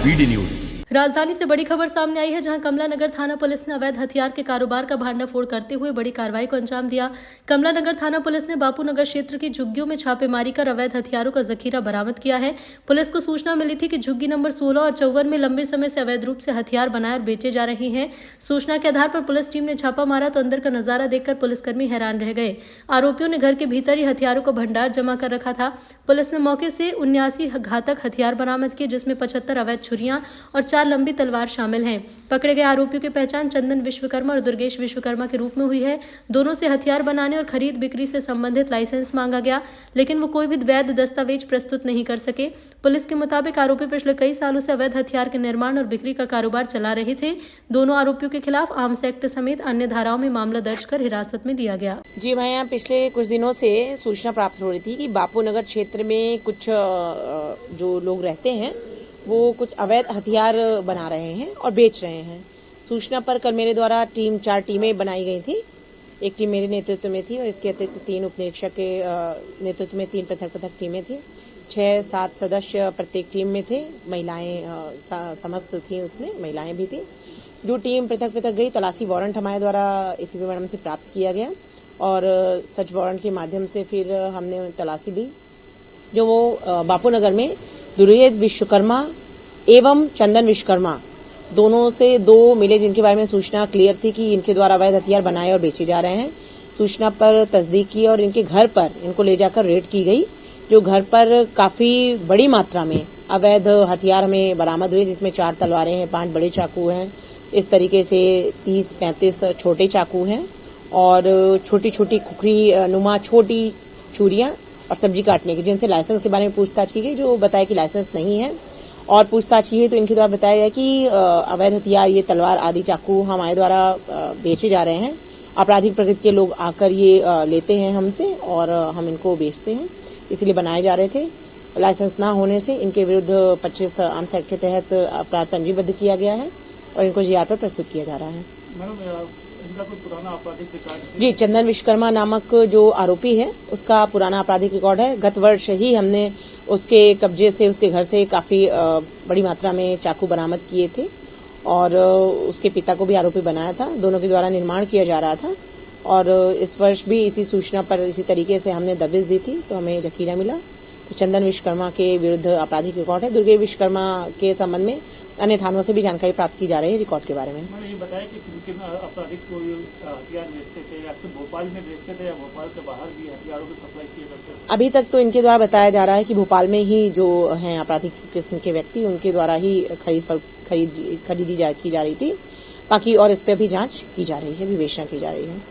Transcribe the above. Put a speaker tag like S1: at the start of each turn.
S1: BD news.
S2: राजधानी से बड़ी खबर सामने आई है, जहां कमला नगर थाना पुलिस ने अवैध हथियार के कारोबार का भांडाफोड़ करते हुए बड़ी कार्रवाई को अंजाम दिया। कमला नगर थाना पुलिस ने बापू नगर क्षेत्र की झुग्गियों में छापेमारी कर अवैध हथियारों का जखीरा बरामद किया है। पुलिस को सूचना मिली थी कि झुग्गी नंबर 16 और 54 में लंबे समय से अवैध रूप से हथियार बनाए और बेचे जा रहे हैं। सूचना के आधार पर पुलिस टीम ने छापा मारा तो अंदर का नजारा देखकर पुलिसकर्मी हैरान रह गए। आरोपियों ने घर के भीतर ही हथियारों का भंडार जमा कर रखा था। पुलिस ने मौके से 79 घातक हथियार बरामद किए, जिसमें 75 अवैध छुरियां और 4 लंबी तलवार शामिल हैं। पकड़े गए आरोपियों की पहचान चंदन विश्वकर्मा और दुर्गेश विश्वकर्मा के रूप में हुई है। दोनों से हथियार बनाने और खरीद बिक्री से संबंधित लाइसेंस मांगा गया, लेकिन वो कोई भी वैध दस्तावेज प्रस्तुत नहीं कर सके। पुलिस के मुताबिक आरोपी पिछले कई सालों से अवैध हथियार के निर्माण और बिक्री का कारोबार चला रहे थे। दोनों आरोपियों के खिलाफ आर्म्स एक्ट समेत अन्य धाराओं में मामला दर्ज कर हिरासत में लिया गया।
S3: जी भाई, यहाँ पिछले कुछ दिनों से सूचना प्राप्त हो रही थी कि बापू नगर क्षेत्र में कुछ जो लोग रहते हैं वो कुछ अवैध हथियार बना रहे हैं और बेच रहे हैं। सूचना पर कल मेरे द्वारा 4 टीमें बनाई गई थी। एक टीम मेरे नेतृत्व में थी और इसके अतिरिक्त 3 उप निरीक्षक के नेतृत्व में 3 पृथक टीमें थी। 6-7 सदस्य प्रत्येक टीम में थे। महिलाएं समस्त थी, उसमें महिलाएं भी थी। जो टीम पृथक गई, तलाशी वारंट हमारे द्वारा एसीपी मैडम से प्राप्त किया गया और सर्च वारंट के माध्यम से फिर हमने तलाशी ली। जो वो बापू नगर में दुर्गेश विश्वकर्मा एवं चंदन विश्वकर्मा दोनों से 2 मिले, जिनके बारे में सूचना क्लियर थी कि इनके द्वारा अवैध हथियार बनाए और बेचे जा रहे हैं। सूचना पर तस्दीक की और इनके घर पर इनको ले जाकर रेड की गई। जो घर पर काफी बड़ी मात्रा में अवैध हथियार हमें बरामद हुए, जिसमें 4 तलवारें हैं, 5 बड़े चाकू हैं, इस तरीके से 30-35 छोटे चाकू हैं और छोटी छोटी खुखरी नुमा छोटी छुरियां और सब्जी काटने की, जिनसे लाइसेंस के बारे में पूछताछ की गई। जो बताया कि लाइसेंस नहीं है और पूछताछ की गई तो इनके द्वारा बताया गया कि अवैध हथियार, ये तलवार आदि चाकू हमारे द्वारा बेचे जा रहे हैं। आपराधिक प्रकृति के लोग आकर ये लेते हैं हमसे और हम इनको बेचते हैं, इसलिए बनाए जा रहे थे। लाइसेंस ना होने से इनके विरुद्ध 25 आर्म्स एक्ट के तहत अपराध पंजीबद्ध किया गया है और इनको जीआर पर प्रस्तुत किया जा रहा है।
S4: इनका कोई पुराना आपराधिक रिकॉर्ड?
S3: जी, चंदन विश्वकर्मा नामक जो आरोपी है उसका पुराना आपराधिक रिकॉर्ड है। गत वर्ष ही हमने उसके कब्जे से, उसके घर से काफी बड़ी मात्रा में चाकू बरामद किए थे और उसके पिता को भी आरोपी बनाया था। दोनों के द्वारा निर्माण किया जा रहा था और इस वर्ष भी इसी सूचना पर इसी तरीके से हमने दबिश दी थी तो हमें जखीरा मिला। तो चंदन विश्वकर्मा के विरुद्ध आपराधिक रिकॉर्ड है। दुर्गेश विश्वकर्मा के संबंध में अन्य थानों से भी जानकारी प्राप्त की जा रही है रिकॉर्ड के बारे में।
S4: मैंने ये बताया कि किन आपराधिक को हथियार बेचते थे, या सिर्फ भोपाल में बेचते थे या भोपाल के बाहर भी हथियारों की सप्लाई किए करते थे?
S3: अभी तक तो इनके द्वारा बताया जा रहा है कि भोपाल में ही जो हैं आपराधिक किस्म के व्यक्ति, उनके द्वारा ही खरीदी की जा रही थी। बाकी और इस पे अभी जांच की जा रही है, विवेचना की जा रही है।